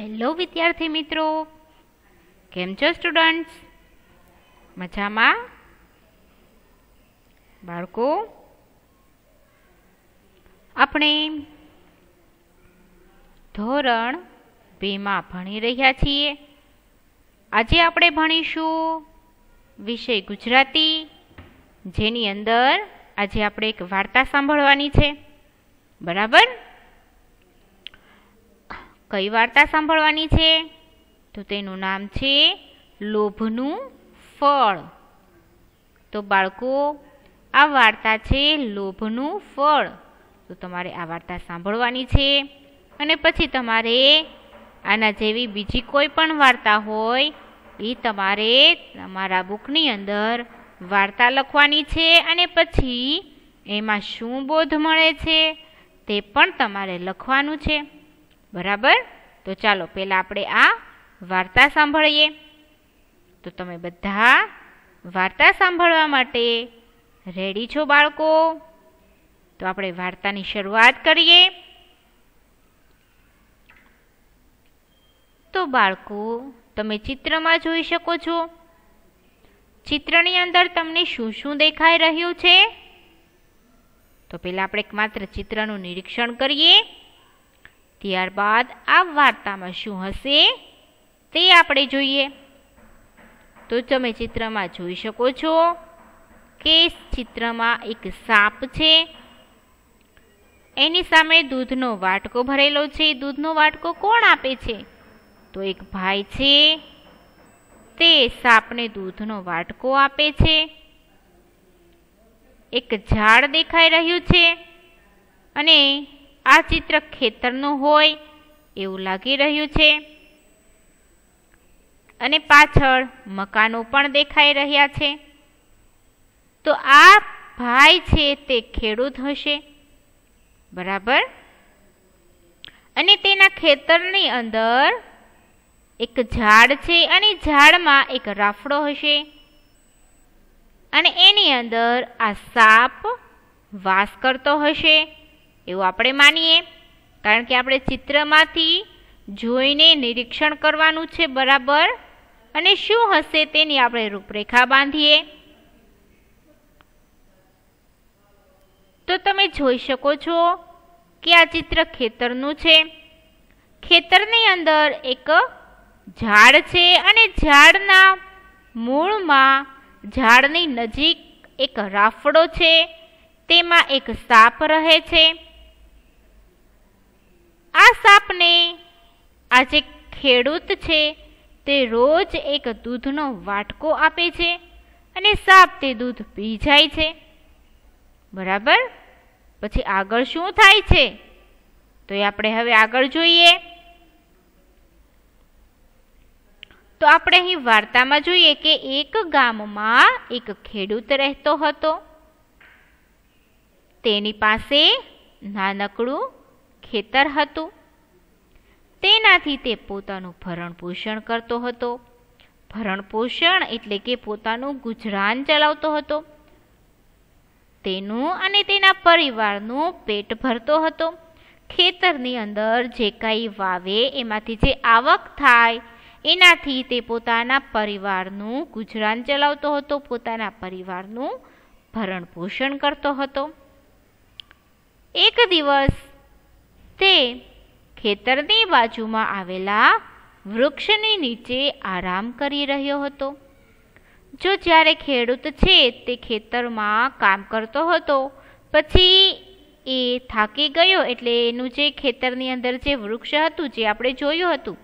Hello વિદ્યાર્થી મિત્રો, કેમ છો સ્ટુડન્ટ્સ? મજામાં? બાળકો, આપણે ધોરણ 2 માં ભણી રહ્યા છીએ. આજે આપણે ભણીશું વિષય ગુજરાતી, જેની અંદર આજે આપણે એક વાર્તા સાંભળવાની છે. બરાબર? કઈ વાર્તા સાંભળવાની છે? તો તેનું નામ છે લોભનું ફળ. તો બાળકો, આ વાર્તા છે લોભનું ફળ. તો તમારે આ વાર્તા સાંભળવાની છે અને પછી તમારે આના જેવી બીજી કોઈ પણ વાર્તા હોય એ તમારે તમારા બુકની અંદર વાર્તા લખવાની છે અને પછી એમાં શું બોધ મળે છે તે પણ તમારે લખવાનું છે. બરાબર? તો ચાલો પહેલાં આપણે આ વાર્તા સાંભળીએ. તો તમે બધા વાર્તા સાંભળવા માટે રેડી છો બાળકો? તો આપણે વાર્તાની શરૂઆત કરીએ. તો બાળકો, તમે ચિત્રમાં જોઈ શકો છો. ચિત્રની અંદર તમને શું શું દેખાઈ રહ્યું છે? તો પહેલાં આપણે માત્ર ચિત્રનું નિરીક્ષણ કરીએ. ત્યારબાદ આ વાર્તામાં શું હશે તે આપણે જોઈએ. તો તમે ચિત્રમાં જોઈ શકો છો કે ચિત્રમાં એક સાપ છે. એની સામે દૂધનો વાટકો ભરેલો છે. દૂધનો વાટકો કોણ આપે છે? તો એક ભાઈ છે, તે સાપને દૂધનો વાટકો આપે છે. એક ઝાડ દેખાઈ રહ્યું છે અને આ ચિત્ર ખેતરનું હોય એવું લાગી રહ્યું છે અને પાછળ મકાનો પણ દેખાઈ રહ્યા છે. તો આ ભાઈ છે તે ખેડૂત હશે. બરાબર? અને તેના ખેતરની અંદર એક ઝાડ છે અને ઝાડમાં એક રાફડો હશે અને એની અંદર આ સાપ વાસ કરતો હશે એવું આપણે માનીએ, કારણ કે આપણે ચિત્રમાંથી જોઈને નિરીક્ષણ કરવાનું છે. બરાબર? અને શું હશે તેની આપણે રૂપરેખા બાંધીએ. તો તમે જોઈ શકો છો કે આ ચિત્ર ખેતરનું છે. ખેતરની અંદર એક ઝાડ છે અને ઝાડના મૂળમાં, ઝાડની નજીક એક રાફડો છે. તેમાં એક સાપ રહે છે. આ સાપને આ જે ખેડૂત છે તે રોજ એક દૂધનો વાટકો આપે છે અને સાપ તે દૂધ પી જાય છે. બરાબર? પછી આગળ શું થાય છે તો એ આપણે હવે આગળ જોઈએ. તો આપણે અહીં વાર્તામાં જોઈએ કે એક ગામમાં એક ખેડૂત રહેતો હતો. તેની પાસે નાનકડું ખેતર હતું. તેનાથી તે પોતાનું ભરણ પોષણ કરતો હતો. ભરણ પોષણ એટલે કે પોતાનું ગુજરાન ચલાવતો હતો. તેનું અને તેના પરિવારનું પેટ ભરતો હતો. ખેતરની અંદર જે કંઈ વાવે એમાંથી જે આવક થાય એનાથી તે પોતાના પરિવારનું ગુજરાન ચલાવતો હતો, પોતાના પરિવારનું ભરણ પોષણ કરતો હતો. એક દિવસ તે ખેતરની બાજુમાં આવેલા વૃક્ષની નીચે આરામ કરી રહ્યો હતો. જો જ્યારે ખેડૂત છે તે ખેતરમાં કામ કરતો હતો, પછી એ થાકી ગયો એટલે એનું જે ખેતરની અંદર જે વૃક્ષ હતું, જે આપણે જોયું હતું,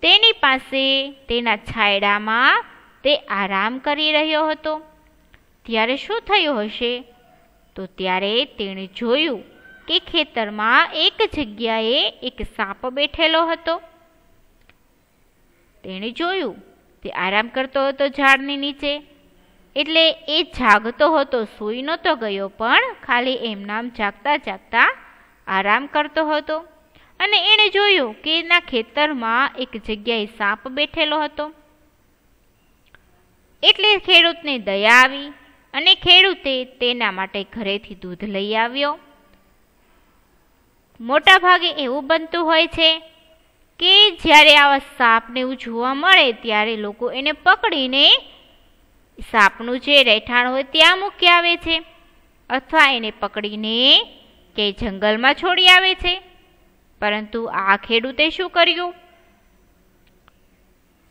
તેની પાસે તેના છાંયડામાં તે આરામ કરી રહ્યો હતો. ત્યારે શું થયું હશે? તો ત્યારે તેણે જોયું કે ખેતરમાં એક જગ્યાએ એક સાપ બેઠેલો હતો. તેણે જોયું તે આરામ કરતો હતો ઝાડની નીચે. એટલે એ જાગતો હતો, સૂઈ નહોતો ગયો, પણ ખાલી એમનામ જાગતા જાગતા આરામ કરતો હતો. અને એણે જોયું કે એના ખેતરમાં એક જગ્યાએ સાપ બેઠેલો હતો. એટલે ખેડૂતને દયા આવી અને ખેડૂતે તેના માટે ઘરેથી દૂધ લઈ આવ્યો. મોટા ભાગે એવું બનતું હોય છે કે જ્યારે આવા સાપને એવું જોવા મળે ત્યારે લોકો એને પકડીને સાપનું જે રહેઠાણ હોય ત્યાં મૂકી આવે છે, અથવા એને પકડીને કે જંગલમાં છોડી આવે છે. પરંતુ આ ખેડૂતે શું કર્યું?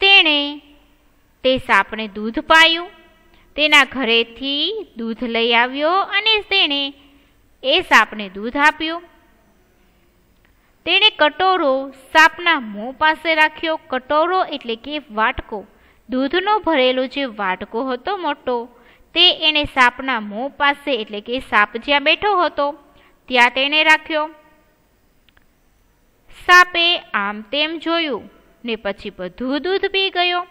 તેણે તે સાપને દૂધ પાયું, તેના ઘરેથી દૂધ લઈ આવ્યો અને તેણે એ સાપને દૂધ આપ્યું. તેણે કટોરો સાપના મોં પાસે રાખ્યો. કટોરો એટલે કે વાટકો, દૂધનો ભરેલો જે વાટકો હતો મોટો, તે એણે સાપના મોં પાસે એટલે કે સાપ જ્યાં બેઠો હતો ત્યાં તેણે રાખ્યો. સાપે આમ તેમ જોયું ને પછી બધું દૂધ પી ગયો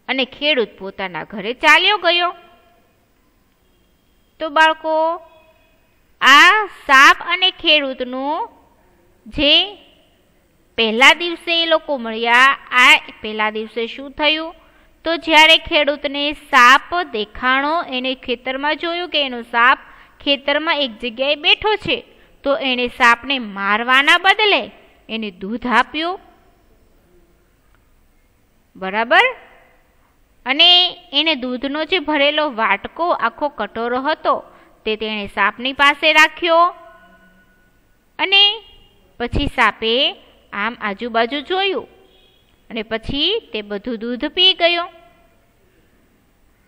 અને ખેડૂત પોતાના ઘરે ચાલ્યો ગયો. તો બાળકો, આ સાપ અને ખેડૂતનું જે પહેલા દિવસે એ લોકો મળ્યા, આ પહેલા દિવસે શું થયું? તો જ્યારે ખેડૂતને સાપ દેખાણો, એને ખેતરમાં જોયું કે એનો સાપ ખેતરમાં એક જગ્યાએ બેઠો છે, તો એણે સાપને મારવાના બદલે એને દૂધ આપ્યું. બરાબર? અને એને દૂધનો જે ભરેલો વાટકો, આખો કટોરો હતો, તે તેણે સાપની પાસે રાખ્યો. અને પછી સાપે આમ આજુબાજુ જોયું અને પછી તે બધું દૂધ પી ગયો.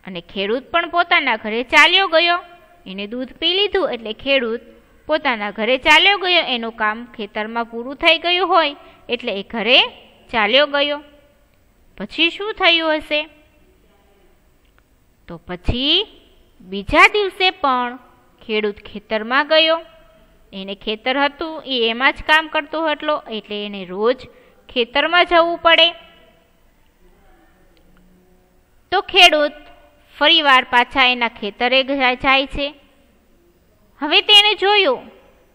અને ખેડૂત પણ પોતાના ઘરે ચાલ્યો ગયો. એને દૂધ પી લીધું એટલે ખેડૂત પોતાના ઘરે ચાલ્યો ગયો. એનું કામ ખેતરમાં પૂરું થઈ ગયું હોય એટલે એ ઘરે ચાલ્યો ગયો. પછી શું થયું હશે? તો પછી બીજા દિવસે પણ ખેડૂત ખેતરમાં ગયો. એને ખેતર હતું, એ એમાં જ કામ કરતો હતો એટલે એને રોજ ખેતરમાં જવું પડે. તો ખેડૂત ફરીવાર પાછા એના ખેતરે જાય છે. હવે તેણે જોયું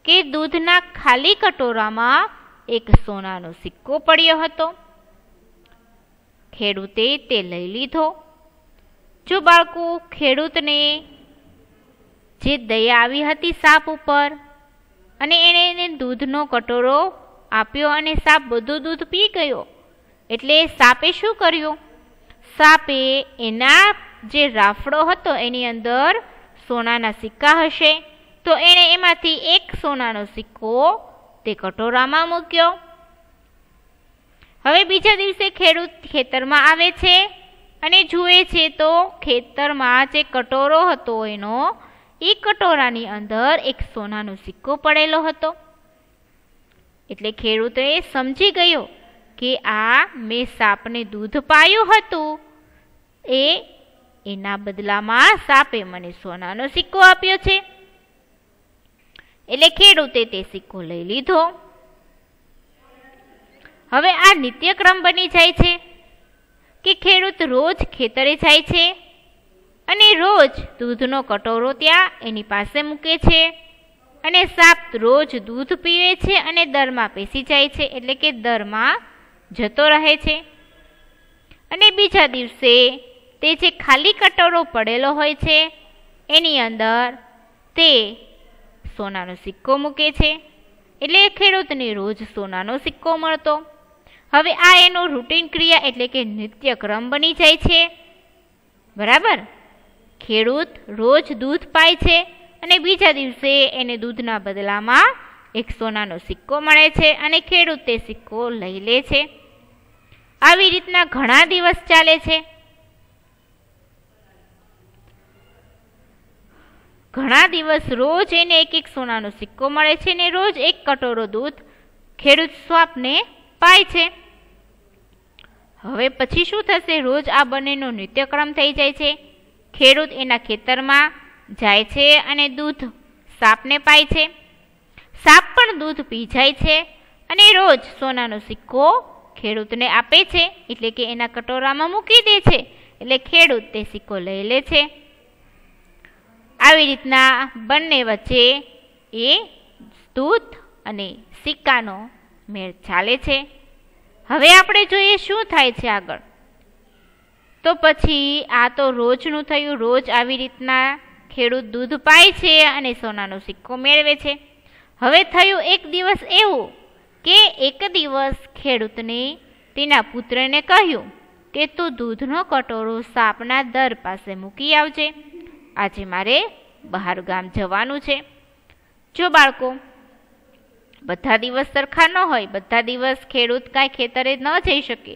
કે દૂધના ખાલી કટોરામાં એક સોનાનો સિક્કો પડ્યો હતો. ખેડૂતે તે લઈ લીધો. જો બાળકો, ખેડૂતને જે દયા આવી હતી સાપ ઉપર, અને એણે એને દૂધનો કટોરો આપ્યો અને સાપ બધું દૂધ પી ગયો. એટલે સાપે શું કર્યું? સાપે એના જે રાફડો હતો એની અંદર સોનાના સિક્કા હશે, તો એણે એમાંથી એક સોનાનો સિક્કો તે કટોરામાં મૂક્યો. હવે બીજા દિવસે ખેડૂત ખેતરમાં આવે છે અને જુએ છે તો ખેતરમાં જે કટોરો હતો એનો, એ કટોરાની અંદર એક સોનાનો સિક્કો પડેલો હતો. એટલે ખેડૂતે સમજી ગયો કે આ મેં સાપને દૂધ પાયું હતું, એના બદલામાં સાપે મને સોનાનો સિક્કો આપ્યો છે. એટલે ખેડૂતે તે સિક્કો લઈ લીધો. હવે આ નિત્યક્રમ બની જાય છે કે ખેડૂત રોજ ખેતરે જાય છે અને રોજ દૂધનો કટોરો ત્યાં એની પાસે મૂકે છે, અને સાપ રોજ દૂધ પીવે છે અને દરમાં પેસી જાય છે, એટલે કે દરમાં જતો રહે છે. અને બીજા દિવસે તે જે ખાલી કટોરો પડેલો હોય છે એની અંદર તે સોનાનો સિક્કો મૂકે છે. એટલે ખેડૂતને રોજ સોનાનો સિક્કો મળતો. હવે આ એનો રૂટીન ક્રિયા એટલે કે નિત્યક્રમ બની જાય છે. બરાબર? ખેડૂત રોજ દૂધ પાય છે અને બીજા દિવસે એને દૂધના બદલામાં એક સોનાનો સિક્કો મળે છે અને ખેડૂત તે સિક્કો લઈ લે છે. આવી રીતના ઘણા દિવસ ચાલે છે. ઘણા દિવસ રોજ એને એક એક સોનાનો સિક્કો મળે છે ને રોજ એક કટોરો દૂધ ખેડૂત સાપને પાય છે. હવે પછી શું થશે? રોજ આ બંનેનો નિત્યક્રમ થઈ જાય છે. ખેડૂત એના ખેતરમાં જાય છે અને દૂધ સાપને પાય છે. સાપ પણ દૂધ પી જાય છે અને રોજ સોનાનો સિક્કો ખેડૂતને આપે છે, એટલે કે એના કટોરામાં મૂકી દે છે. એટલે ખેડૂત તે સિક્કો લઈ લે છે. આવી રીતના બંને વચ્ચે એ દૂધ અને સિક્કાનો મેળ ચાલે છે. હવે આપણે જોઈએ શું થાય છે આગળ. તો પછી આ તો રોજનું થયું. રોજ આવી રીતના ખેડૂત દૂધ પાય છે અને સોનાનો સિક્કો મેળવે છે. હવે થયું એક દિવસ એવું કે એક દિવસ ખેડૂતને તેના પુત્રને કહ્યું કે તું દૂધનો કટોરો સાપના દર પાસે મૂકી આવજે, આજે મારે બહાર ગામ જવાનું છે. જો બાળકો, બધા દિવસ સરખા ન હોય, બધા દિવસ ખેડૂત કાંઈ ખેતરે ન જઈ શકે,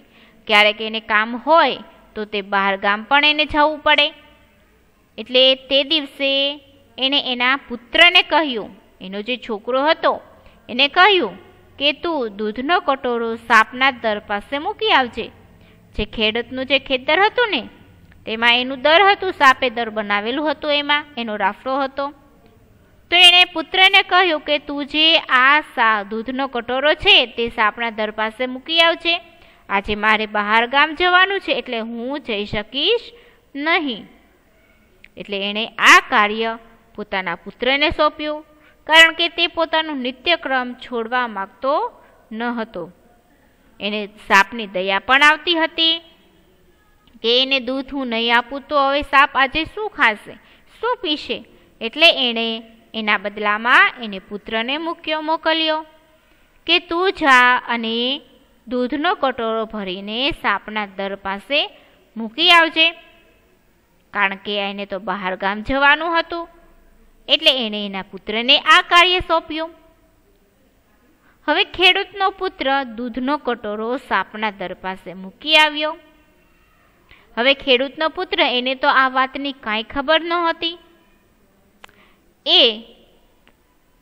ક્યારેક એને કામ હોય તો તે બહાર ગામ પણ એને જવું પડે. એટલે તે દિવસે એને એના પુત્રને કહ્યું, એનો જે છોકરો હતો એને કહ્યું કે તું દૂધનો કટોરો સાપના દર પાસે મૂકી આવજે. જે ખેડૂતનું જે ખેતર હતું ને તેમાં એનું દર હતું, સાપે દર બનાવેલું હતું, એમાં એનો રાફડો હતો. તો એણે પુત્રને કહ્યું કે તું જે આ દૂધનો કટોરો છે તે સાપના દર પાસે મૂકી આવજે, આજે મારે બહાર ગામ જવાનું છે એટલે હું જઈ શકીશ નહીં. એટલે એણે આ કાર્ય પોતાના પુત્રને સોંપ્યું, કારણ કે તે પોતાનું નિત્યક્રમ છોડવા માગતો ન હતો. એને સાપની દયા પણ આવતી હતી કે એને દૂધ હું નહીં આપું તો હવે સાપ આજે શું ખાશે, શું પીશે. એટલે એણે એના બદલામાં એને પુત્રને મોકલ્યો કે તું જા અને દૂધનો કટોરો ભરીને સાપના દર પાસે મૂકી આવજે, કારણ કે એને તો બહાર ગામ જવાનું હતું. એટલે એણે એના પુત્રને આ કાર્ય સોંપ્યું. હવે ખેડૂતનો પુત્ર દૂધનો કટોરો સાપના દર પાસે મૂકી આવ્યો. હવે ખેડૂતનો પુત્ર, એને તો આ વાતની કાંઈ ખબર નહોતી. એ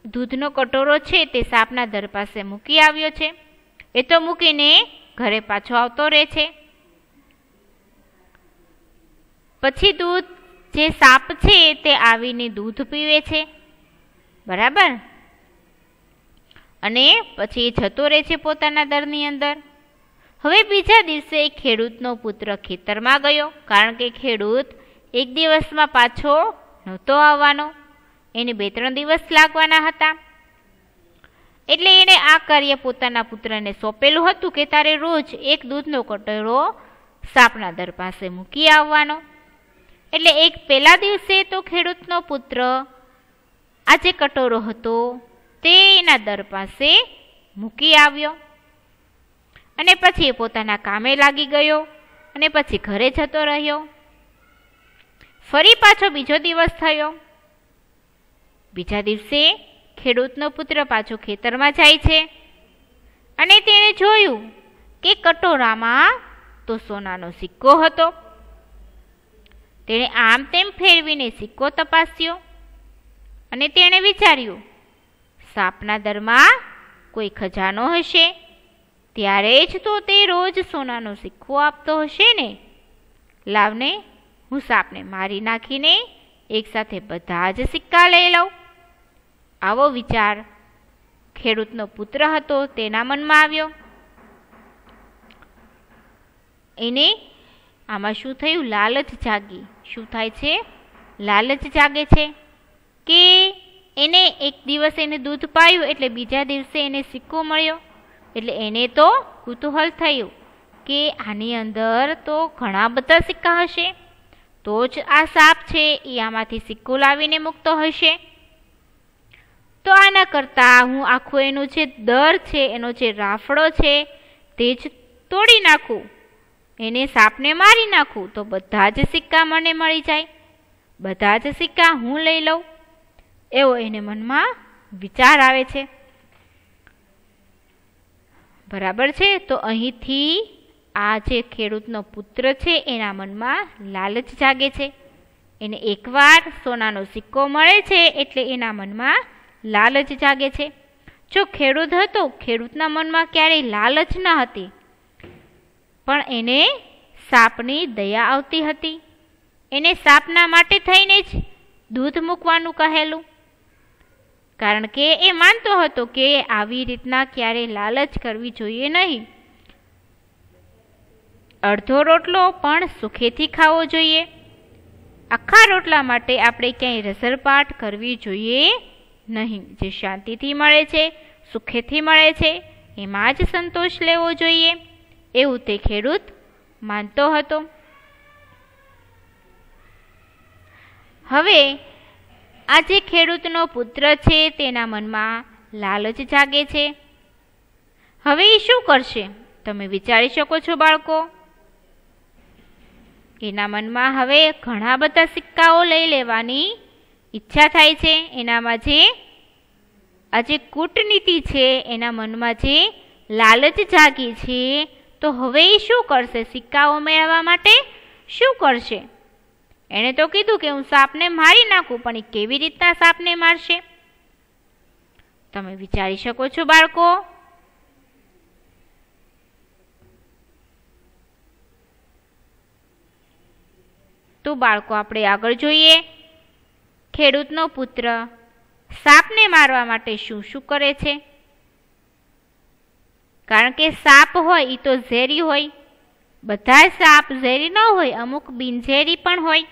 દૂધનો કટોરો છે તે સાપના દર પાસે મૂકી આવ્યો છે. એ તો મૂકીને ઘરે પાછો આવતો રહે છે. પછી દૂધ જે સાપ છે તે આવીને દૂધ પીવે છે, બરાબર, અને પછી જતો રહે છે પોતાના દરની અંદર. હવે બીજા દિવસે ખેડૂતનો પુત્ર ખેતરમાં ગયો, કારણ કે ખેડૂત એક દિવસમાં પાછો નહોતો આવવાનો, એને 2-3 દિવસ લાગવાના હતા. એટલે એણે આ કાર્ય પોતાના પુત્રને સોંપેલું હતું કે તારે રોજ એક દૂધનો કટોરો સાપના દર પાસે મૂકી આવવાનો. એટલે એક પહેલા દિવસે તો ખેડૂતનો પુત્ર આ જે કટોરો હતો તે એના દર પાસે મૂકી આવ્યો, અને પછી એ પોતાના કામે લાગી ગયો, અને પછી ઘરે જતો રહ્યો. ફરી પાછો બીજો દિવસ થયો. બીજા દિવસે ખેડૂતનો પુત્ર પાછો ખેતરમાં જાય છે, અને તેણે જોયું કે કટોરામાં તો સોનાનો સિક્કો હતો. તેણે આમ તેમ ફેરવીને સિક્કો તપાસ્યો, અને તેણે વિચાર્યું સાપના દરમાં કોઈ ખજાનો હશે, ત્યારે જ તો તે રોજ સોનાનો સિક્કો આપતો હશે ને. લાવને, હું સાપને મારી નાખીને એકસાથે બધા જ સિક્કા લઈ લઉં. આવો વિચાર ખેડૂતનો પુત્ર હતો તેના મનમાં આવ્યો. એને આમાં શું થયું? લાલચ જાગી. શું થાય છે? લાલચ જાગે છે કે એને એક દિવસ એને દૂધ પાયું એટલે બીજા દિવસે એને સિક્કો મળ્યો. એટલે એને તો કુતૂહલ થયું કે આની અંદર તો ઘણા બધા સિક્કા હશે, તો જ આ સાપ છે એ આમાંથી સિક્કો લાવીને મૂકતો હશે. તો આના કરતાં હું આખો એનો જે દર છે, એનો જે રાફડો છે તે જ તોડી નાખું, એને સાપને મારી નાખું, તો બધા જ સિક્કા મને મળી જાય, બધા જ સિક્કા હું લઈ લઉં. એવો એને મનમાં વિચાર આવે છે. બરાબર છે. તો અહીંથી આ જે ખેડૂતનો પુત્ર છે એના મનમાં લાલચ જાગે છે. એને એકવાર સોનાનો સિક્કો મળે છે એટલે એના મનમાં લાલચ જાગે છે. જો ખેડૂત હતો, ખેડૂતના મનમાં ક્યારેય લાલચ ન હતી, પણ એને સાપની દયા આવતી હતી. એને સાપના માટે થઈને જ દૂધ મૂકવાનું કહેલું, કારણ કે એ માનતો હતો કે આવી રીતના ક્યારેય લાલચ કરવી જોઈએ નહીં. અડધો રોટલો પણ સુખેથી ખાવો જોઈએ. આખા રોટલા માટે આપણે ક્યાંય રસરપાટ કરવી જોઈએ નહીં. જે શાંતિથી મળે છે, સુખેથી મળે છે, એમાં જ સંતોષ લેવો જોઈએ, એવું તે ખેડૂત માનતો હતો. હવે આ જે ખેડૂતનો પુત્ર છે તેના મનમાં લાલચ જાગે છે. હવે એ શું કરશે તમે વિચારી શકો છો બાળકો? એના મનમાં હવે ઘણા બધા સિક્કાઓ લઈ લેવાની ઈચ્છા થાય છે. એનામાં જે આ જે કૂટનીતિ છે એના મનમાં જે લાલચ જાગી છે, તો હવે એ શું કરશે? સિક્કાઓ મેળવવા માટે શું કરશે? એણે તો કીધું કે હું સાપને મારી નાખું, પણ એ કેવી રીતના સાપને મારશે? તમે વિચારી શકો છો બાળકો? તો બાળકો આપણે આગળ જોઈએ. ખેડૂતનો પુત્ર સાપને મારવા માટે શું શું કરે છે? કારણ કે સાપ હોય એ તો ઝેરી હોય. બધા સાપ ઝેરી ન હોય, અમુક બિનઝેરી પણ હોય.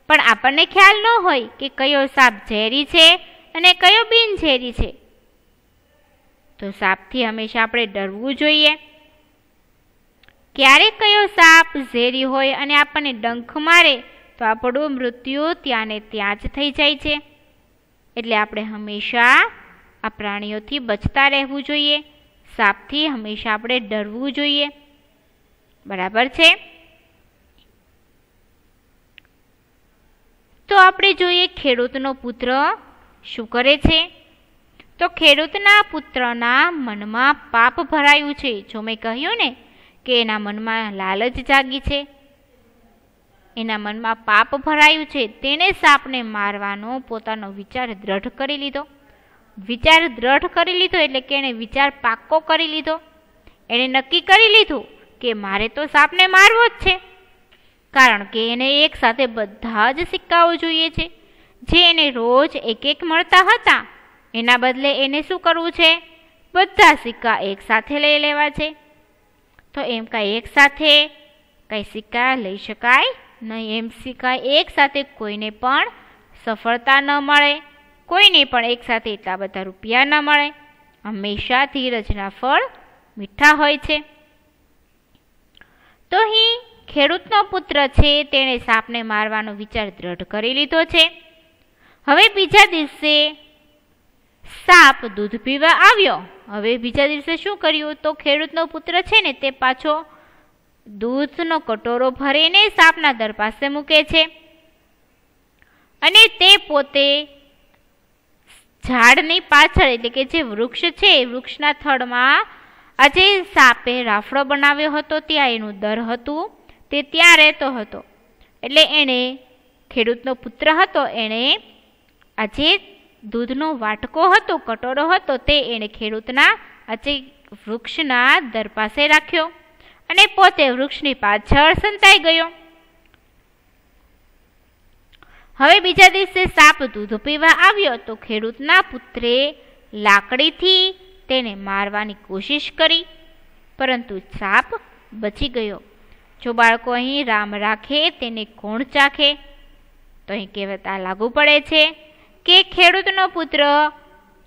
પણ આપણને ખ્યાલ ન હોય કે કયો સાપ ઝેરી છે અને કયો બિનઝેરી છે. તો સાપથી હંમેશા આપણે ડરવું જોઈએ. ક્યારેક કયો સાપ ઝેરી હોય અને આપણને ડંખ મારે તો આપણું મૃત્યુ ત્યાં ને ત્યાં જ થઈ જાય છે. એટલે આપણે હંમેશા આ પ્રાણીઓથી બચતા રહેવું જોઈએ. સાપથી હંમેશા આપણે ડરવું જોઈએ. બરાબર છે? તો આપણે જોઈએ ખેડૂતનો પુત્ર શું કરે છે. તો ખેડૂતના પુત્રના મનમાં પાપ ભરાયું છે. જો મેં કહ્યું ને કે એના મનમાં લાલચ જાગી છે, એના મનમાં પાપ ભરાયું છે. તેણે સાપને મારવાનો પોતાનો વિચાર દ્રઢ કરી લીધો. વિચાર દ્રઢ કરી લીધો એટલે કે એણે વિચાર પાક્કો કરી લીધો. એણે નક્કી કરી લીધું કે મારે તો સાપને મારવો જ છે. કારણ કે એને એક સાથે બધા જ સિક્કાઓ જોઈએ છે. જે એને રોજ એક એક મળતા હતા, એના બદલે એને શું કરવું છે? બધા સિક્કા એક સાથે લઈ લેવા છે. તો એમ કાંઈ એક સાથે કાંઈ સિક્કા લઈ શકાય નહીં. એમ સિક્કા એક સાથે કોઈને પણ સફળતા ન મળે, કોઈને પણ એક સાથે એટલા બધા રૂપિયા ન મળે. હંમેશા ધીરજના ફળ મીઠા હોય છે. તો અહીં ખેડૂતનો પુત્ર છે તેણે સાપને મારવાનો વિચાર દ્રઢ કરી લીધો છે. હવે બીજા દિવસે સાપ દૂધ પીવા આવ્યો. હવે બીજા દિવસે શું કર્યું? તો ખેડૂતનો પુત્ર છે ને તે પાછો દૂધનો કટોરો ભરીને સાપના દર પાસે મૂકે છે. અને તે પોતે ઝાડની પાછળ એટલે કે જે વૃક્ષ છે એ વૃક્ષના થડમાં આજે સાપે રાફડો બનાવ્યો હતો ત્યાં એનું દર હતું, તે ત્યાં રહેતો હતો. એટલે એણે ખેડૂતનો પુત્ર હતો, એણે આજે દૂધનો વાટકો હતો, કટોરો હતો, તે એણે ખેડૂતના આજે વૃક્ષના દર પાસે રાખ્યો અને પોતે વૃક્ષની પાછળ સંતાઈ ગયો. હવે બીજા દિવસે સાપ દૂધ પીવા આવ્યો તો ખેડૂતના પુત્રે લાકડીથી તેને મારવાની કોશિશ કરી, પરંતુ સાપ બચી ગયો. જો બાળકો અહીં રામ રાખે તેને કોણ ચાખે? તો અહીં કહેવત આ લાગુ પડે છે કે ખેડૂતનો પુત્ર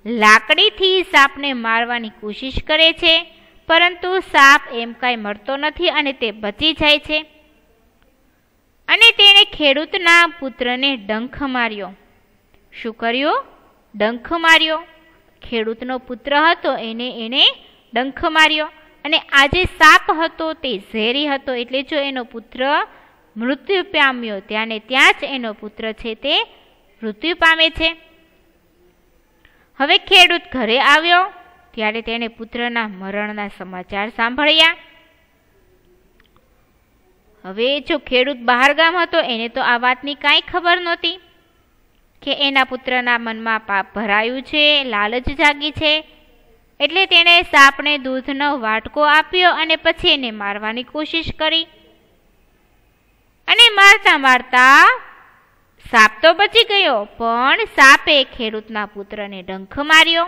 લાકડીથી સાપને મારવાની કોશિશ કરે છે, પરંતુ સાપ એમ કાંઈ મળતો નથી અને તે બચી જાય છે. અને તેણે ખેડૂતના પુત્રને ડંખ માર્યો. શું કર્યું? ડંખ માર્યો. ખેડૂતનો પુત્ર હતો એણે ડંખ માર્યો. અને આ જે સાપ હતો તે ઝેરી હતો, એટલે જો એનો પુત્ર મૃત્યુ પામ્યો ત્યાં ને ત્યાં જ એનો પુત્ર છે તે મૃત્યુ પામે છે. હવે ખેડૂત ઘરે આવ્યો ત્યારે તેણે પુત્રના મરણના સમાચાર સાંભળ્યા. હવે જો ખેડૂત બહારગામ હતો એને તો આ વાતની કાંઈ ખબર નહોતી કે એના પુત્રના મનમાં પાપ ભરાયું છે, લાલચ જાગી છે. એટલે તેણે સાપને દૂધનો વાટકો આપ્યો અને પછી એને મારવાની કોશિશ કરી. અને મારતા મારતા સાપ તો બચી ગયો, પણ સાપે ખેડૂતના પુત્રને ડંખ માર્યો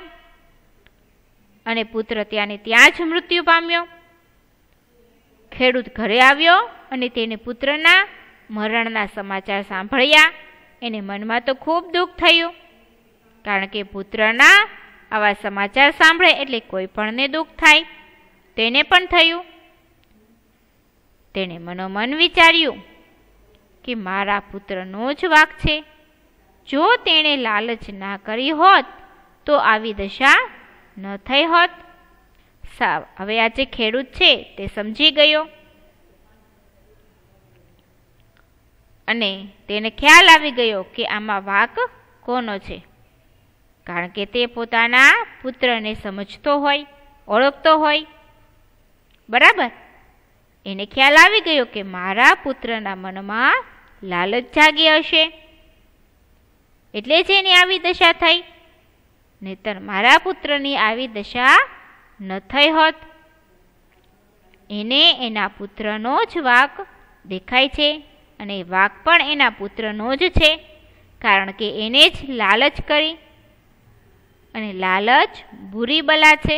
અને પુત્ર ત્યાંને ત્યાં જ મૃત્યુ પામ્યો. ખેડૂત ઘરે આવ્યો અને તેને પુત્રના મરણના સમાચાર સાંભળ્યા. એને મનમાં તો ખૂબ દુઃખ થયું, કારણ કે પુત્રના આવા સમાચાર સાંભળે એટલે કોઈ પણને દુઃખ થાય. તેને પણ થયું. તેણે મનોમન વિચાર્યું કે મારા પુત્રનો જ વાંક છે. જો તેણે લાલચ ના કરી હોત તો આવી દશા ન થઈ હોત. હવે આ જે ખેડૂત છે તે સમજી ગયો અને તેને ખ્યાલ આવી ગયો કે આમાં વાંક કોનો છે, કારણ કે તે પોતાના પુત્રને સમજતો હોય, ઓળખતો હોય. બરાબર, એને ખ્યાલ આવી ગયો કે મારા પુત્રના મનમાં લાલચ જાગી હશે, એટલે જ એની આવી દશા થઈ, નહીતર મારા પુત્રની આવી દશા ન થઈ હોત. એને એના પુત્રનો જ વાંક દેખાય છે અને વાંક પણ એના પુત્રનો જ છે, કારણ કે એને જ લાલચ કરી અને લાલચ બુરી બલા છે.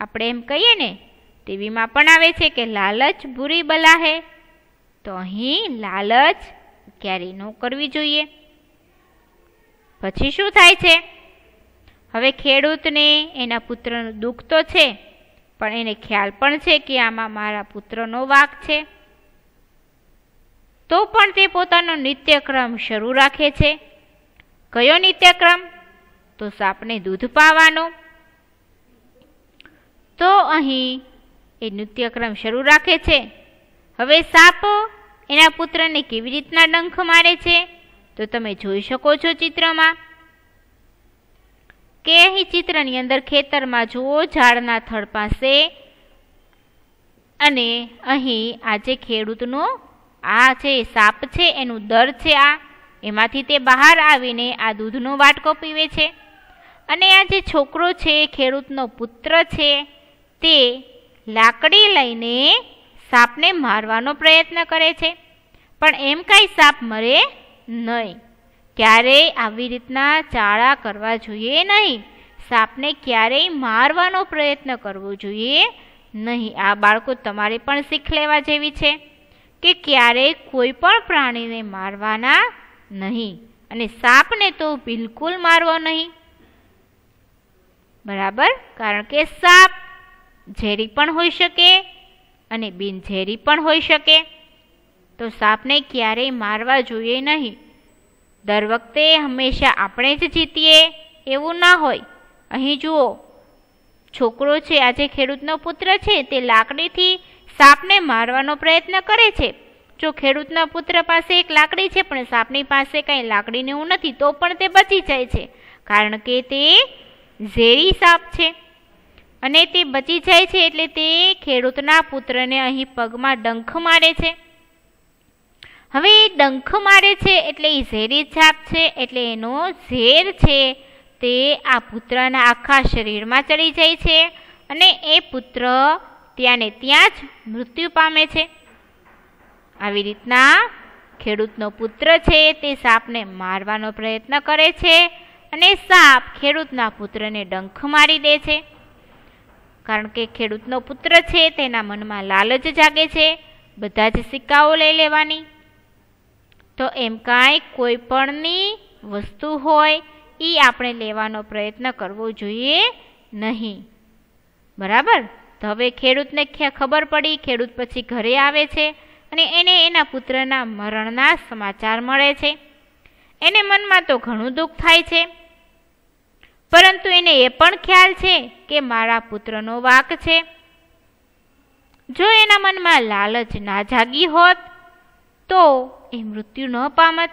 આપણે એમ કહીએ ને, ટીવીમાં પણ આવે છે કે લાલચ બુરી બલા હે, તો અહીં લાલચ ક્યારેય ન કરવી જોઈએ. પછી શું થાય છે? હવે ખેડૂતને એના પુત્રનું દુઃખ તો છે, પણ એને ખ્યાલ પણ છે કે આમાં મારા પુત્રનો વાંક છે. તો પણ તે પોતાનો નિત્યક્રમ શરૂ રાખે છે. કયો નિત્યક્રમ? તો સાપને દૂધ પાવાનો. તો અહીં એ નિત્યક્રમ શરૂ રાખે છે. હવે સાપ એના પુત્રને કેવી રીતના ડંખ મારે છે તો તમે જોઈ શકો છો ચિત્રમાં, કે અહીં ચિત્રની અંદર ખેતરમાં જુઓ, ઝાડના થડ પાસે, અને અહીં આ જે ખેડૂતનો આ જે સાપ છે એનું દર છે આ, એમાંથી તે બહાર આવીને આ દૂધનો વાટકો પીવે છે. અને આ જે છોકરો છે, ખેડૂતનો પુત્ર છે, તે લાકડી લઈને સાપને મારવાનો પ્રયત્ન કરે છે, પણ એમ કાંઈ સાપ મરે નહીં. ક્યારેય આવી રીતના ચાળા કરવા જોઈએ નહીં. સાપને ક્યારેય મારવાનો પ્રયત્ન કરવો જોઈએ નહીં. આ બાળકો તમારે પણ શીખ લેવા જેવી છે કે ક્યારેય કોઈ પણ પ્રાણીને મારવાના નહીં, અને સાપને તો બિલકુલ મારવો નહીં. બરાબર, કારણ કે સાપ ઝેરી પણ હોઈ શકે અને બિનઝેરી પણ હોઈ શકે. તો સાપને ક્યારેય મારવા જોઈએ નહીં. દર વખતે હંમેશા આપણે જ જીતીએ એવું ના હોય. અહીં જુઓ, છોકરો છે, આજે ખેડૂતનો પુત્ર છે, તે લાકડીથી સાપને મારવાનો પ્રયત્ન કરે છે. જો ખેડૂતના પુત્ર પાસે એક લાકડી છે પણ સાપની પાસે કંઈ લાકડીને એવું નથી, તો પણ તે બચી જાય છે, કારણ કે તે ઝેરી સાપ છે. અને તે બચી જાય છે એટલે તે ખેડૂતના પુત્રને અહીં પગમાં ડંખ મારે છે. હવે એ ડંખ મારે છે એટલે એ ઝેરી સાપ છે, એટલે એનો ઝેર છે તે આ પુત્રના આખા શરીરમાં ચડી જાય છે અને એ પુત્ર ત્યાંને ત્યાં જ મૃત્યુ પામે છે. આવી રીતના ખેડૂતનો પુત્ર છે તે સાપને મારવાનો પ્રયત્ન કરે છે અને સાપ ખેડૂતના પુત્રને ડંખ મારી દે છે. કારણ કે ખેડૂતનો પુત્ર છે તેના મનમાં લાલચ જાગે છે બધા જ સિક્કાઓ લઈ લેવાની. તો એમ કાંઈ કોઈ પણની વસ્તુ હોય એ આપણે લેવાનો પ્રયત્ન કરવો જોઈએ નહીં. બરાબર, તો હવે ખેડૂતને ખબર પડી. ખેડૂત પછી ઘરે આવે છે અને એને એના પુત્રના મરણના સમાચાર મળે છે. એને મનમાં તો ઘણું દુઃખ થાય છે, પરંતુ એને એ પણ ખ્યાલ છે કે મારા પુત્રનો વાંક છે. જો એના મનમાં લાલચ ના જાગી હોત તો એ મૃત્યુ ન પામત,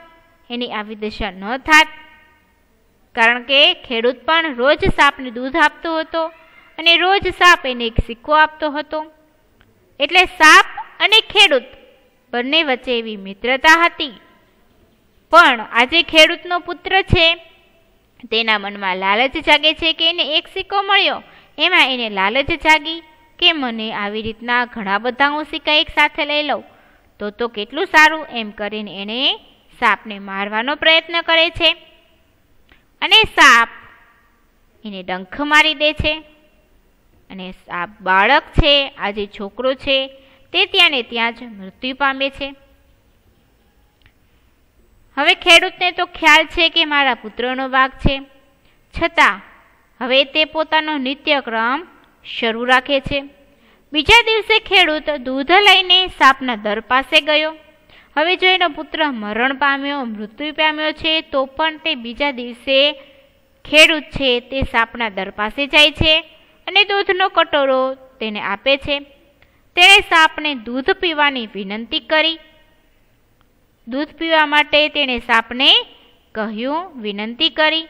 એની આવી દશા ન થાત. કારણ કે ખેડૂત પણ રોજ સાપને દૂધ આપતો હતો અને રોજ સાપ એને એક સિક્કો આપતો હતો. એટલે સાપ અને ખેડૂત બંને વચ્ચે એવી મિત્રતા હતી. પણ આજે ખેડૂતનો પુત્ર છે તેના મનમાં લાલચ જાગે છે કે એને એક સિક્કો મળ્યો, એમાં એને લાલચ જાગી કે મને આવી રીતના ઘણા બધા હું સિક્કા એક સાથે લઈ લઉં તો કેટલું સારું. એમ કરીને એને સાપને મારવાનો પ્રયત્ન કરે છે અને સાપ એને ડંખ મારી દે છે. અને આ બાળક છે, આ જે છોકરો છે તે ત્યાં ને ત્યાં જ મૃત્યુ પામે છે. હવે ખેડૂતને તો ખ્યાલ છે કે મારા પુત્રનો વાંક છે, છતાં હવે તે પોતાનો નિત્યક્રમ શરૂ રાખે છે. બીજા દિવસે ખેડૂત દૂધ લઈને સાપના દર પાસે ગયો. હવે જો એનો પુત્ર મરણ પામ્યો, મૃત્યુ પામ્યો છે, તો પણ તે બીજા દિવસે ખેડૂત છે તે સાપના દર પાસે જાય છે અને દૂધનો કટોરો તેને આપે છે. તેણે સાપને દૂધ પીવાની વિનંતી કરી. દૂધ પીવા માટે તેણે સાપને કહ્યું, વિનંતી કરી.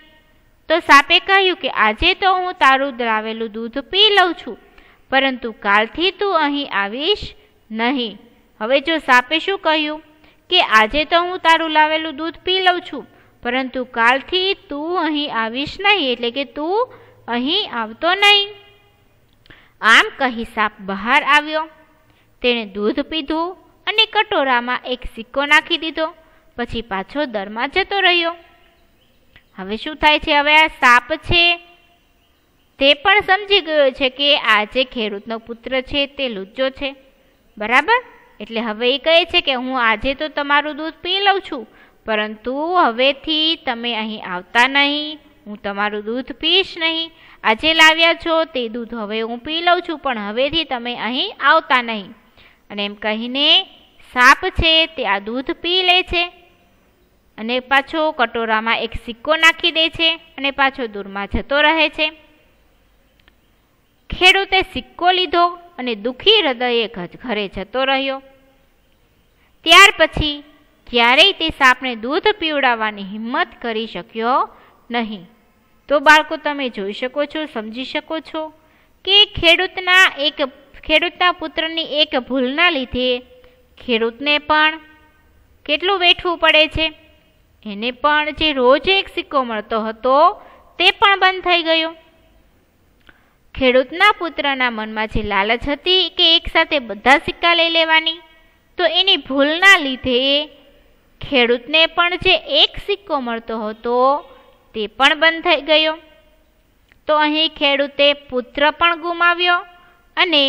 તો સાપે કહ્યું કે આજે તો હું તારું લાવેલું દૂધ પી લઉં છું, પરંતુ કાલથી તું અહીં આવીશ નહીં. હવે જો સાપે શું કહ્યું કે આજે તો હું તારું લાવેલું દૂધ પી લઉં છું, પરંતુ કાલથી તું અહીં આવીશ નહીં, એટલે કે તું અહીં આવતો નહીં. આમ કહી સાપ બહાર આવ્યો. તેણે દૂધ પીધું અને કટોરામાં એક સિક્કો નાખી દીધો. પછી પાછો દરમાં જતો રહ્યો. હવે શું થાય છે? હવે આ સાપ છે તે પણ સમજી ગયો છે કે આ જે ખેડૂતનો પુત્ર છે તે લુચ્ચો છે, બરાબર? એટલે હવે એ કહે છે કે હું આજે તો તમારું દૂધ પી લઉં છું, પરંતુ હવેથી તમે અહીં આવતા નહીં, હું તમારું દૂધ પીશ નહીં. આજે લાવ્યા છો તે દૂધ હવે હું પી લઉં છું, પણ હવેથી તમે અહીં આવતા નહીં. અને એમ કહીને સાપ છે તે આ દૂધ પી લે છે અને પાછો કટોરામાં એક સિક્કો નાખી દે છે અને પાછો દૂરમાં જતો રહે છે. ખેડૂતે સિક્કો લીધો અને દુઃખી હૃદયે ઘરે જતો રહ્યો. ત્યાર પછી ક્યારેય તે સાપને દૂધ પીવડાવવાની હિંમત કરી શક્યો નહીં. તો બાળકો, તમે જોઈ શકો છો, સમજી શકો છો કે ખેડૂતના પુત્રની એક ભૂલના લીધે ખેડૂતને પણ કેટલું વેઠવું પડે છે. એને પણ જે રોજ એક સિક્કો મળતો હતો તે પણ બંધ થઈ ગયો. ખેડૂતના પુત્રના મનમાં જે લાલચ હતી કે એકસાથે બધા સિક્કા લઈ લેવાની, તો એની ભૂલના લીધે ખેડૂતને પણ જે એક સિક્કો મળતો હતો તે પણ બંધ થઈ ગયો. તો અહીં ખેડૂતે પુત્ર પણ ગુમાવ્યો અને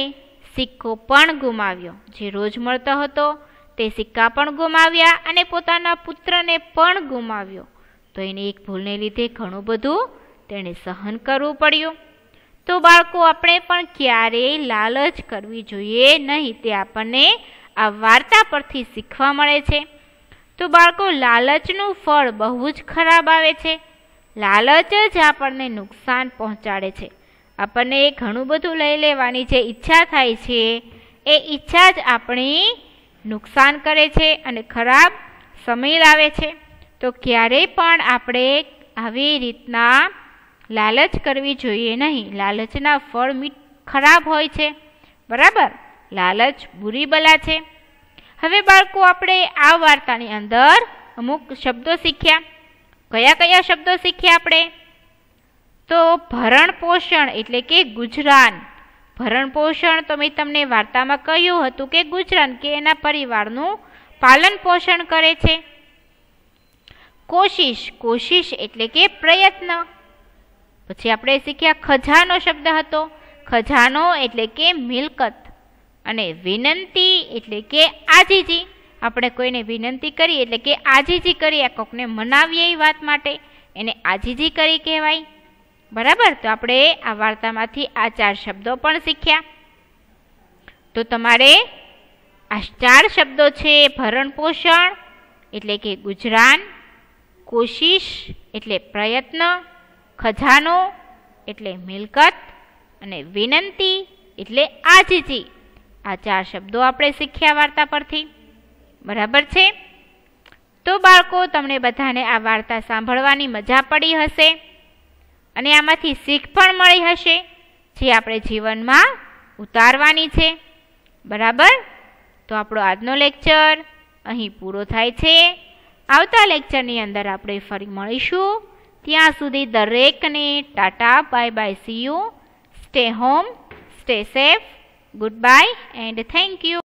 સિક્કો પણ ગુમાવ્યો. જે રોજ મળતો હતો તે સિક્કા પણ ગુમાવ્યા અને પોતાના પુત્રને પણ ગુમાવ્યો. તો એની એક ભૂલને લીધે ઘણું બધું તેણે સહન કરવું પડ્યું. તો બાળકો, આપણે પણ ક્યારેય લાલચ કરવી જોઈએ નહીં, તે આપણને આ વાર્તા પરથી શીખવા મળે છે. તો બાળકો, લાલચનું ફળ બહુ જ ખરાબ આવે છે. લાલચ જ આપણને નુકસાન પહોંચાડે છે. આપણને ઘણું બધું લઈ લેવાની જે ઈચ્છા થાય છે એ ઈચ્છા જ આપણી નુકસાન કરે છે અને ખરાબ સમય લાવે છે. તો ક્યારેય પણ આપણે આવી રીતના લાલચ કરવી જોઈએ નહીં. લાલચના ફળ ખરાબ હોય છે, બરાબર? લાલચ બુરી બલા છે. હવે બાળકો, આપણે આ વાર્તાની અંદર અમુક શબ્દો શીખ્યા. કયા કયા શબ્દો શીખ્યા આપણે? તો ભરણ પોષણ એટલે કે ગુજરાન. ભરણ પોષણ તો મેં તમને વાર્તામાં કહ્યું હતું કે ગુજરાન કે એના પરિવારનું પાલન પોષણ કરે છે. કોશિશ, કોશિશ એટલે કે પ્રયત્ન. પછી આપણે શીખ્યા ખજાનો શબ્દ હતો. ખજાનો એટલે કે મિલકત. અને વિનંતી એટલે કે આજીજી. આપણે કોઈને વિનંતી કરી એટલે કે આજીજી કરી, આ કોકને મનાવીએ એ વાત માટે એને આજીજી કરી કહેવાય, બરાબર? તો આપણે આ વાર્તામાંથી આ 4 શબ્દો પણ શીખ્યા. તો તમારે આ 4 શબ્દો છે, ભરણ પોષણ એટલે કે ગુજરાન, કોશિશ એટલે પ્રયત્ન, ખજાનો એટલે મિલકત અને વિનંતી એટલે આજીજી. આ 4 શબ્દો આપણે શીખ્યા વાર્તા પરથી, બરાબર છે? તો બાળકો, તમને બધાને આ વાર્તા સાંભળવાની મજા પડી હશે અને આમાંથી શીખ પણ મળી હશે જે આપણે જીવનમાં ઉતારવાની છે, બરાબર? તો આપણો આજનો લેક્ચર અહીં પૂરો થાય છે. આવતા લેક્ચરની અંદર આપણે ફરી મળીશું. ત્યાં સુધી દરેકને Tata, bye bye, C you, stay home, stay safe, good bye and thank you.